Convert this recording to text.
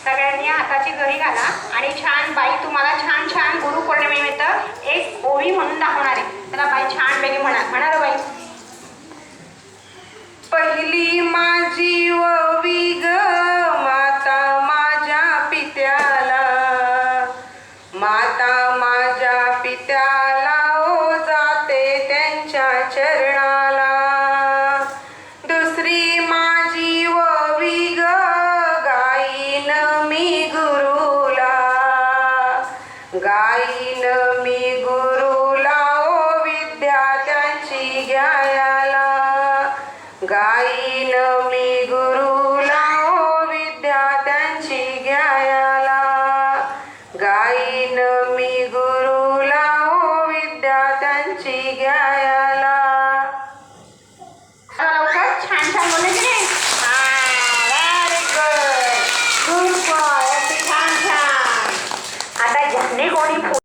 सगळ्यांनी हाताची घडी घाला आणि छान बाई तुम्हाला छान छान गुरुपौर्णिमेनिमित्त एक ओवी म्हणून दाखवणार आहे. त्याला बाई छान पैकी म्हणा रे बाई. पहिली माझी ओवी ग माता माझ्या पित्याला, माता माझ्या पित्याला ओ जाते त्यांच्या चरणाला. दुसरी माझी ओवी ग गाईन मी गुरुला, गाईन मी गुरुला ओ विद्या त्यांची घ्यायला, गाईन मी गुरुला ओ विद्या त्यांची घ्यायला, गाईन मी गुरुला ओ विद्या त्यांची घ्यायला. लवकर छान छान बोलले की नाही? व्हेरी गुड, गुड बॉय, छान छान. आता ज्यांनी कोणी